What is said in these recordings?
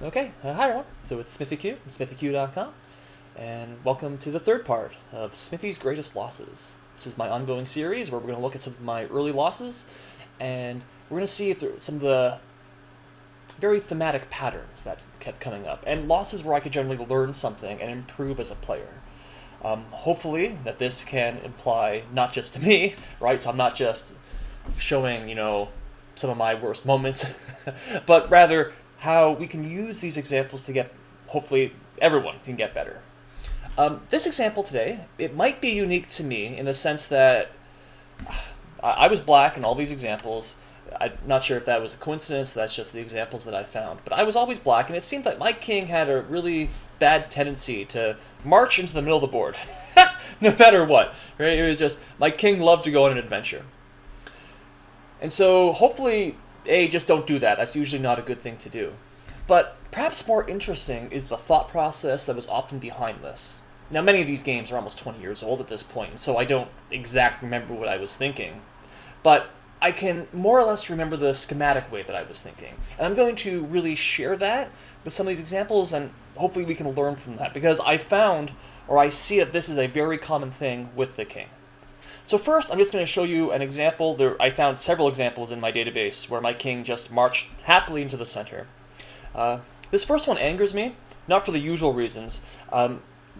Okay, hi everyone. So it's SmithyQ, SmithyQ.com, and welcome to the third part of Smithy's Greatest Losses. This is my ongoing series where we're going to look at some of my early losses, and we're going to see if there are some of the very thematic patterns that kept coming up, and losses where I could generally learn something and improve as a player. Hopefully that this can imply not just to me, right? So I'm not just showing, some of my worst moments, but rather how we can use these examples to get, hopefully, everyone can get better. This example today, it might be unique to me in the sense that I was black in all these examples. I'm not sure if that was a coincidence, that's just the examples that I found. But I was always black, and it seemed like my king had a really bad tendency to march into the middle of the board, no matter what. Right? It was just, my king loved to go on an adventure. And so, hopefully, just don't do that. That's usually not a good thing to do. But perhaps more interesting is the thought process that was often behind this. Now, many of these games are almost 20 years old at this point, so I don't exactly remember what I was thinking. But I can more or less remember the schematic way that I was thinking. And I'm going to really share that with some of these examples, and hopefully we can learn from that, because I found, or I see that this is a very common thing with the king. So first, I'm just going to show you an example. I found several examples in my database where my king just marched happily into the center. This first one angers me, not for the usual reasons.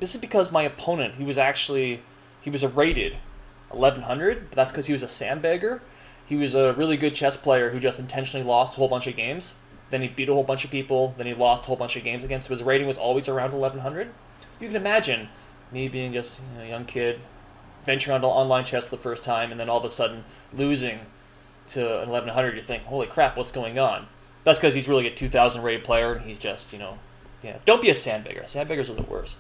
This is because my opponent, he was a rated 1100, but that's because he was a sandbagger. He was a really good chess player who just intentionally lost a whole bunch of games. Then he beat a whole bunch of people, then he lost a whole bunch of games again, so his rating was always around 1100. You can imagine me being just a young kid, venturing onto online chess for the first time, and then all of a sudden losing to an 1100, you think, holy crap, what's going on? That's because he's really a 2000 rated player, and he's just, don't be a sandbagger. Sandbaggers are the worst.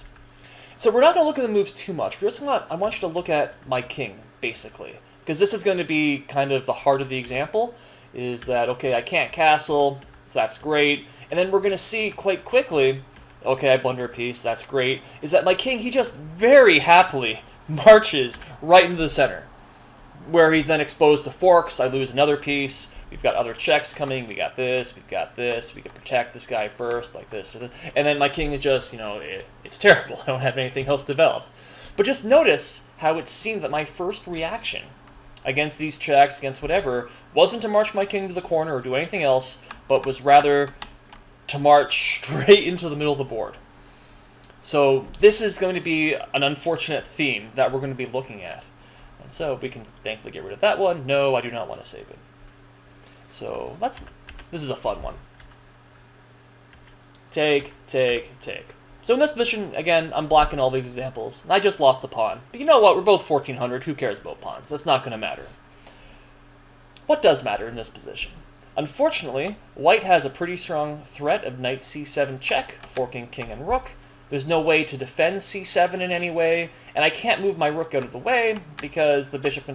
So we're not going to look at the moves too much. I want you to look at my king, basically, because this is going to be kind of the heart of the example, is that, okay, I can't castle, so that's great, and then we're going to see quite quickly, okay, I blunder a piece, that's great, is that my king, he just very happily marches right into the center, where he's then exposed to forks. I lose another piece. We've got other checks coming. We got this. We've got this. We can protect this guy first, like this. And then my king is just, it's terrible. I don't have anything else developed. But just notice how it seemed that my first reaction against these checks, against whatever, wasn't to march my king to the corner or do anything else, but was rather to march straight into the middle of the board. So this is going to be an unfortunate theme that we're going to be looking at. And so we can thankfully get rid of that one. No, I do not want to save it. So this is a fun one. Take, take, take. So in this position, again, I'm blocking all these examples. And I just lost the pawn. But you know what? We're both 1400. Who cares about pawns? That's not going to matter. What does matter in this position? Unfortunately, white has a pretty strong threat of knight c7 check, forking king and rook. There's no way to defend c7 in any way, and I can't move my rook out of the way because the bishop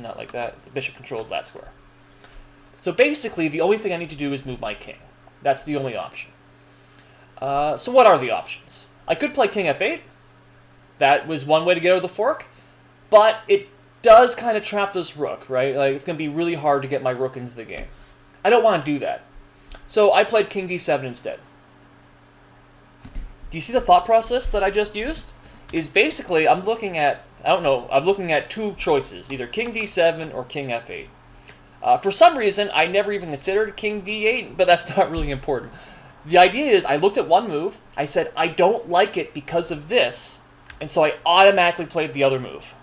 not like that. The bishop controls that square. So basically, the only thing I need to do is move my king. That's the only option. So what are the options? I could play king f8. That was one way to get out of the fork, but it does kind of trap this rook, right? Like, it's going to be really hard to get my rook into the game. I don't want to do that. So I played king d7 instead. Do you see the thought process that I just used? Is basically, I'm looking at two choices, either king d7 or king f8. For some reason, I never even considered king d8, but that's not really important. The idea is, I looked at one move, I said, I don't like it because of this, and so I automatically played the other move.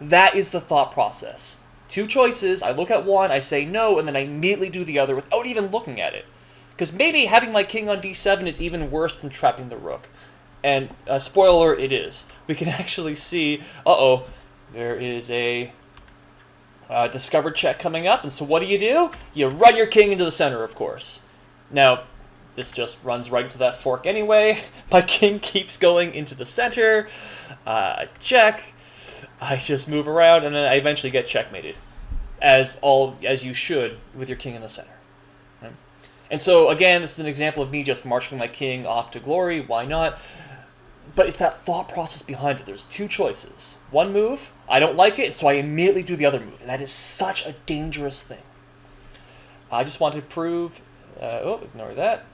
That is the thought process. Two choices, I look at one, I say no, and then I immediately do the other without even looking at it. Because maybe having my king on d7 is even worse than trapping the rook. And, spoiler, it is. We can actually see, there is a discovered check coming up. And so what do? You run your king into the center, of course. Now, this just runs right into that fork anyway. My king keeps going into the center. Check. I just move around, and then I eventually get checkmated. As you should with your king in the center. And so, again, this is an example of me just marching my king off to glory. Why not? But it's that thought process behind it. There's two choices. One move, I don't like it, so I immediately do the other move. And that is such a dangerous thing. I just want to prove... ignore that.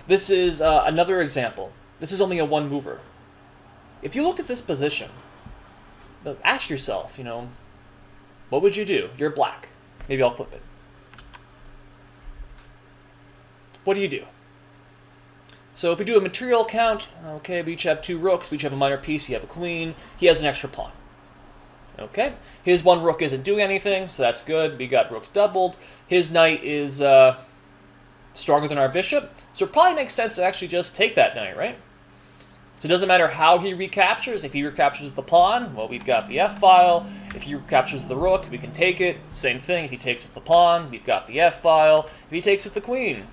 This is another example. This is only a one mover. If you look at this position, ask yourself, what would you do? You're black. Maybe I'll flip it. What do you do? So if we do a material count, okay, we each have 2 rooks, we each have a minor piece, we have a queen, he has an extra pawn. Okay, his 1 rook isn't doing anything, so that's good. We got rooks doubled. His knight is stronger than our bishop, so it probably makes sense to actually just take that knight, right? So it doesn't matter how he recaptures. If he recaptures the pawn, well, we've got the f-file. If he recaptures the rook, we can take it. Same thing, if he takes with the pawn, we've got the f-file. If he takes with the queen,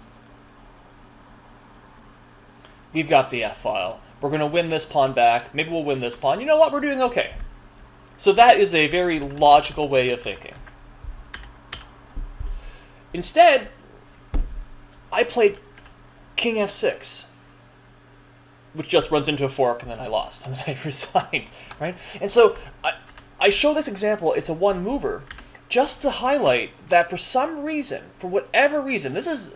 we've got the f-file. We're going to win this pawn back. Maybe we'll win this pawn. You know what? We're doing okay. So that is a very logical way of thinking. Instead, I played king f6, which just runs into a fork, and then I lost, and then I resigned, right? And so I show this example. It's a one mover, just to highlight that for some reason, for whatever reason, this is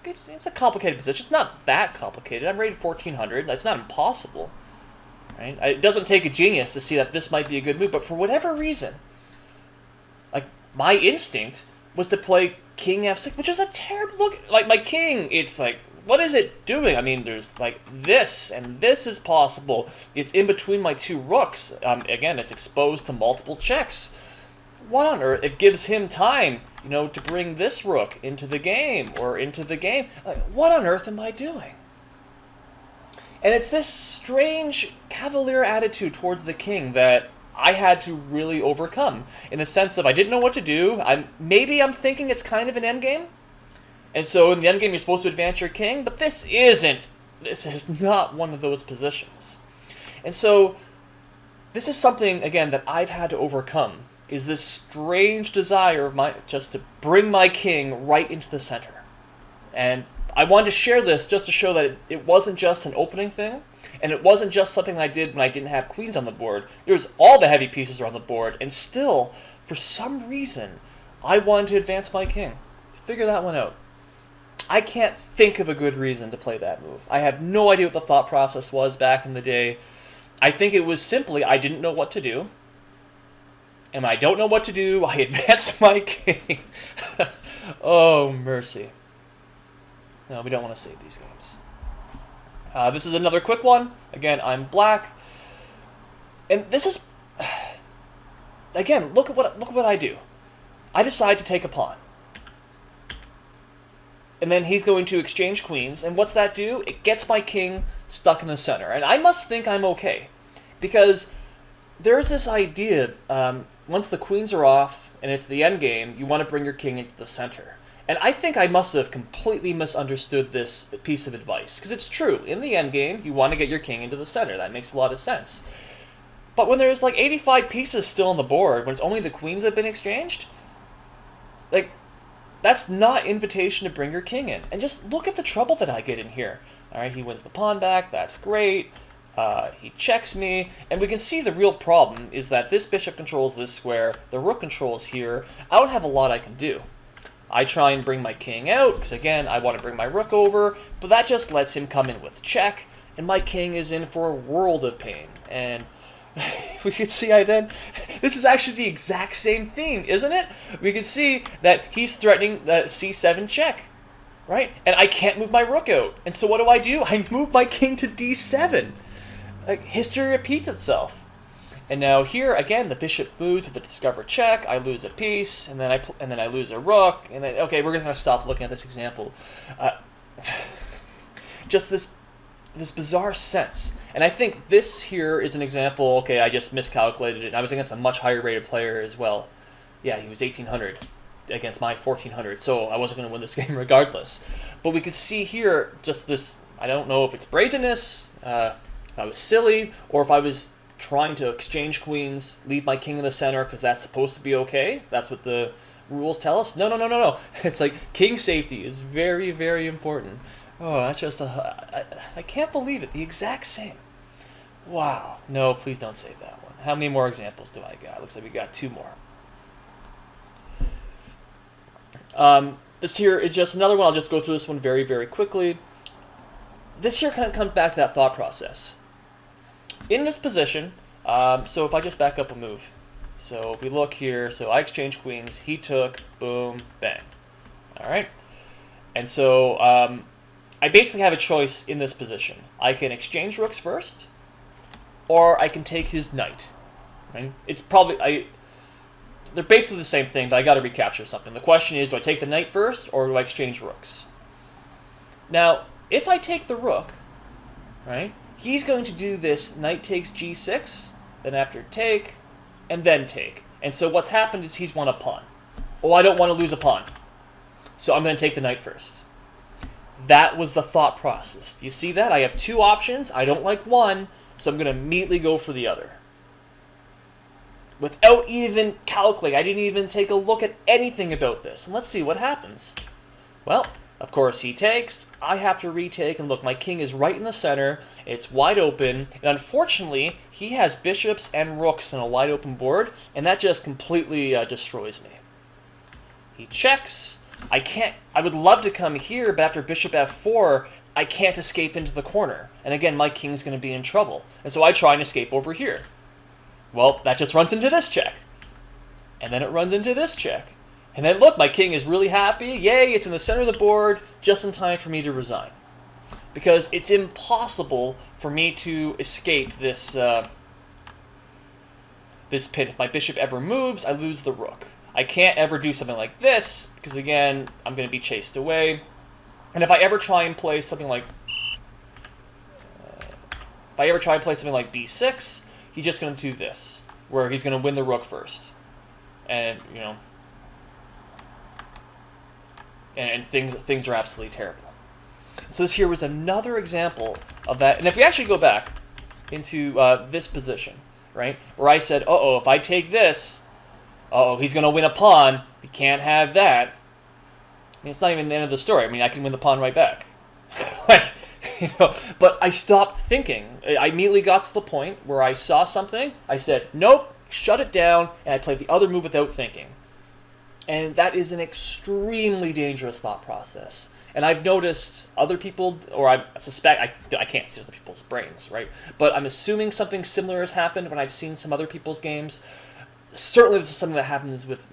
it's a complicated position. It's not that complicated. I'm rated 1400. That's not impossible, right? It doesn't take a genius to see that this might be a good move, but for whatever reason, like my instinct was to play king f6, which is a terrible look. Like my king, it's like, what is it doing? I mean, there's like this, and this is possible. It's in between my 2 rooks. Again, it's exposed to multiple checks. What on earth? It gives him time, to bring this rook into the game, or into the game. Like, what on earth am I doing? And it's this strange cavalier attitude towards the king that I had to really overcome, in the sense of I didn't know what to do. Maybe I'm thinking it's kind of an endgame. And so in the endgame, you're supposed to advance your king, but this isn't. This is not one of those positions. And so this is something, again, that I've had to overcome, is this strange desire of mine just to bring my king right into the center. And I wanted to share this just to show that it wasn't just an opening thing, and it wasn't just something I did when I didn't have queens on the board. There's all the heavy pieces are on the board, and still, for some reason, I wanted to advance my king. Figure that one out. I can't think of a good reason to play that move. I have no idea what the thought process was back in the day. I think it was simply I didn't know what to do. And when I don't know what to do, I advance my king. Oh, mercy. No, we don't want to save these games. This is another quick one. Again, I'm black. And this is... Again, look at what I do. I decide to take a pawn. And then he's going to exchange queens. And what's that do? It gets my king stuck in the center. And I must think I'm okay. Because there's this idea, once the queens are off and it's the endgame, you want to bring your king into the center. And I think I must have completely misunderstood this piece of advice. Because it's true. In the endgame, you want to get your king into the center. That makes a lot of sense. But when there's like 85 pieces still on the board, when it's only the queens that have been exchanged, like... that's not invitation to bring your king in. And just look at the trouble that I get in here. All right, he wins the pawn back. That's great. He checks me. And we can see the real problem is that this bishop controls this square. The rook controls here. I don't have a lot I can do. I try and bring my king out because, again, I want to bring my rook over. But that just lets him come in with check. And my king is in for a world of pain. And... we can see this is actually the exact same theme, isn't it? We can see that he's threatening that c7 check, right? And I can't move my rook out. And so what do? I move my king to d7. Like, history repeats itself. And now here, again, the bishop moves with a discover check. I lose a piece, and then I lose a rook. And then, okay, we're going to stop looking at this example. Just this bizarre sense. And I think this here is an example, okay, I just miscalculated it. I was against a much higher rated player as well. Yeah, he was 1800 against my 1400, so I wasn't going to win this game regardless. But we could see here just this, I don't know if it's brazenness, if I was silly, or if I was trying to exchange queens, leave my king in the center because that's supposed to be okay. That's what the rules tell us. No. It's like king safety is very, very important. Oh, that's just I can't believe it. The exact same. Wow. No, please don't save that one. How many more examples do I got? Looks like we got 2 more. This here is just another one. I'll just go through this one very, very quickly. This here kind of comes back to that thought process. In this position, so if I just back up a move. So if we look here, so I exchanged queens, he took, boom, bang. All right. And so I basically have a choice in this position. I can exchange rooks first, or I can take his knight. Right? It's probably, they're basically the same thing, but I got to recapture something. The question is, do I take the knight first, or do I exchange rooks? Now, if I take the rook, right, he's going to do this knight takes g6, then after take, and then take. And so what's happened is he's won a pawn. Oh, I don't want to lose a pawn. So I'm going to take the knight first. That was the thought process. Do you see that? I have two options. I don't like one, so I'm going to immediately go for the other. Without even calculating. I didn't even take a look at anything about this. And let's see what happens. Well, of course he takes. I have to retake, and look, my king is right in the center. It's wide open, and unfortunately, he has bishops and rooks on a wide open board, and that just completely destroys me. He checks. I would love to come here, but after bishop f4, I can't escape into the corner. And again, my king's going to be in trouble. And so I try and escape over here. Well, that just runs into this check. And then it runs into this check. And then look, my king is really happy. Yay, it's in the center of the board, just in time for me to resign. Because it's impossible for me to escape this, this pin. If my bishop ever moves, I lose the rook. I can't ever do something like this, because again, I'm going to be chased away. And if I ever try and play something like... b6, he's just going to do this, where he's going to win the rook first. And, you know... And things are absolutely terrible. So this here was another example of that. And if we actually go back into this position, right, where I said, uh-oh, if I take this, uh-oh, he's going to win a pawn. He can't have that. I mean, it's not even the end of the story. I mean, I can win the pawn right back. Like, you know, but I stopped thinking. I immediately got to the point where I saw something. I said, nope, shut it down, and I played the other move without thinking. And that is an extremely dangerous thought process. And I've noticed other people, or I suspect, I can't see other people's brains, right? But I'm assuming something similar has happened when I've seen some other people's games. Certainly this is something that happens with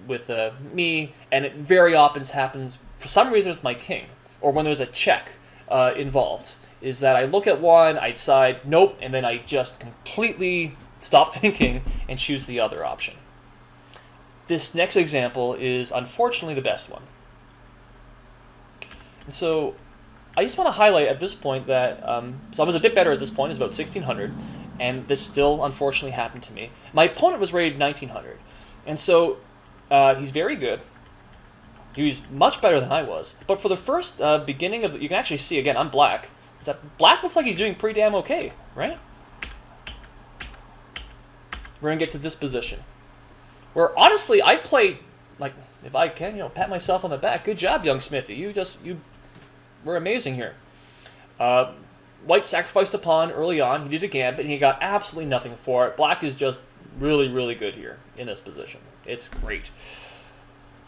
me, and it very often happens, for some reason, with my king, or when there's a check involved, is that I look at one, I decide, nope, and then I just completely stop thinking and choose the other option. This next example is unfortunately the best one. And so I just want to highlight at this point that, so I was a bit better at this point, it's about 1600, and this still unfortunately happened to me. My opponent was rated 1900, and so he's very good. He was much better than I was. But for the first beginning of, you can actually see, again, I'm black. Is that black looks like he's doing pretty damn okay, right? We're going to get to this position. Where, honestly, I've played, like, if I can, you know, pat myself on the back. Good job, young Smithy. You were amazing here. White sacrificed a pawn early on. He did a gambit, and he got absolutely nothing for it. Black is just really, really good here in this position. It's great.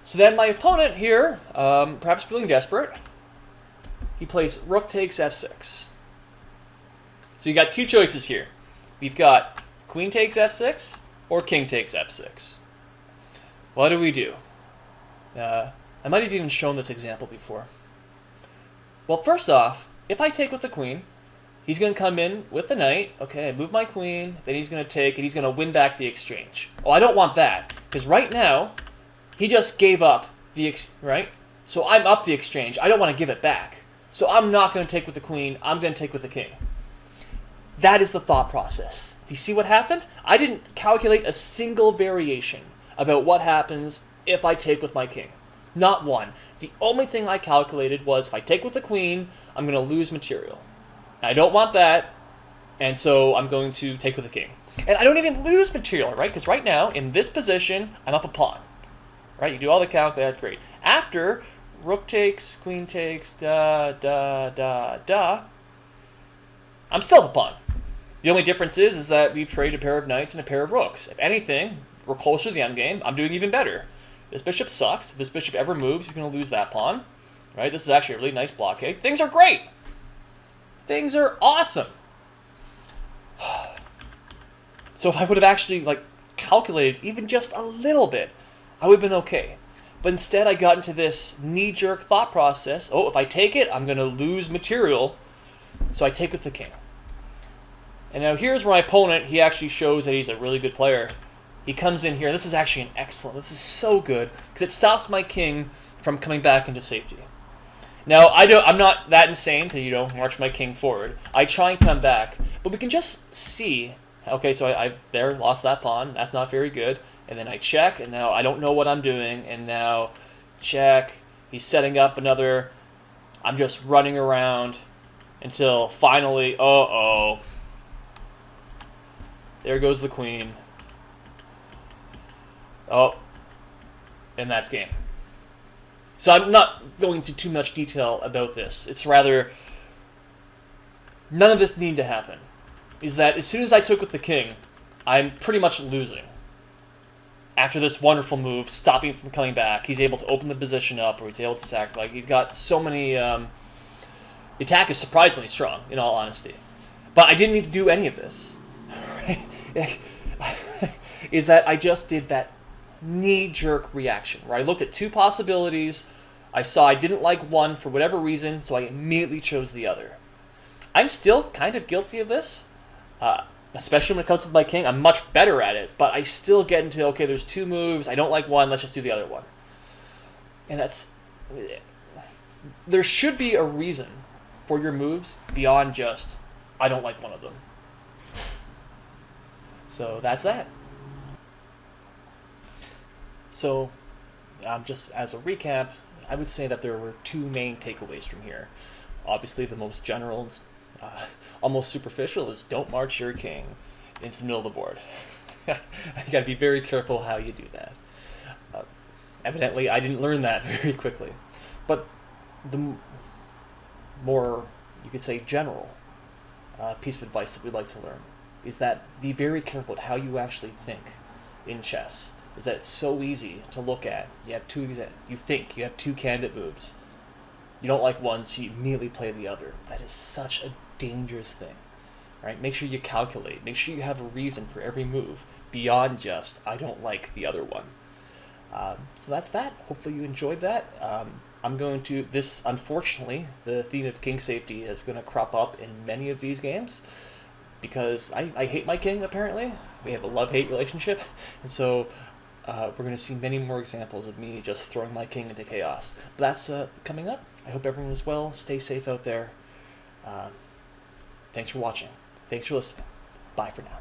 So then my opponent here, perhaps feeling desperate, he plays rook takes f6. So you got two choices here. We've got queen takes f6 or king takes f6. What do we do? I might have even shown this example before. Well, first off, if I take with the queen, he's going to come in with the knight. Okay, I move my queen, then he's going to take, and he's going to win back the exchange. Oh, I don't want that, because right now, he just gave up the, right? So I'm up the exchange. I don't want to give it back. So I'm not going to take with the queen. I'm going to take with the king. That is the thought process. Do you see what happened? I didn't calculate a single variation about what happens if I take with my king. Not one. The only thing I calculated was if I take with the queen, I'm going to lose material. I don't want that, and so I'm going to take with the king. And I don't even lose material, right? Because right now, in this position, I'm up a pawn. Right? You do all the calc, that's great. After, rook takes, queen takes, I'm still up a pawn. The only difference is that we've traded a pair of knights and a pair of rooks. If anything, we're closer to the endgame. I'm doing even better. This bishop sucks. If this bishop ever moves, he's going to lose that pawn. Right? This is actually a really nice blockade. Things are great. Things are awesome. So if I would have actually like calculated even just a little bit, I would have been okay. But instead I got into this knee-jerk thought process. Oh, if I take it, I'm going to lose material. So I take with the king. And now here's where my opponent, he actually shows that he's a really good player. He comes in here. This is actually an excellent. This is so good because it stops my king from coming back into safety. Now, I'm not that insane to, march my king forward. I try and come back, but we can just see. Okay, so I lost that pawn. That's not very good. And then I check, and now I don't know what I'm doing. And now check. He's setting up another. I'm just running around until finally, there goes the queen. Oh, and that's game. So I'm not going into too much detail about this. It's rather, none of this needed to happen. Is that as soon as I took with the king, I'm pretty much losing. After this wonderful move, stopping him from coming back, he's able to open the position up, or he's able to sack. Like, he's got so many. The attack is surprisingly strong, in all honesty. But I didn't need to do any of this. Is that I just did that knee-jerk reaction, where I looked at two possibilities, I saw I didn't like one for whatever reason, so I immediately chose the other. I'm still kind of guilty of this, especially when it comes to my king. I'm much better at it, but I still get into, okay, there's two moves, I don't like one, let's just do the other one. And there should be a reason for your moves beyond just, I don't like one of them. So that's that. So, just as a recap, I would say that there were two main takeaways from here. Obviously, the most general, almost superficial, is don't march your king into the middle of the board. You got to be very careful how you do that. Evidently, I didn't learn that very quickly. But the more, you could say, general piece of advice that we'd like to learn is that be very careful at how you actually think in chess. Is that it's so easy to look at. You have you have two candidate moves. You don't like one, so you immediately play the other. That is such a dangerous thing. Right? Make sure you calculate. Make sure you have a reason for every move beyond just, I don't like the other one. So that's that. Hopefully you enjoyed that. I'm going to, unfortunately, the theme of king safety is going to crop up in many of these games because I hate my king, apparently. We have a love-hate relationship. And so we're going to see many more examples of me just throwing my king into chaos. But that's coming up. I hope everyone is well. Stay safe out there. Thanks for watching. Thanks for listening. Bye for now.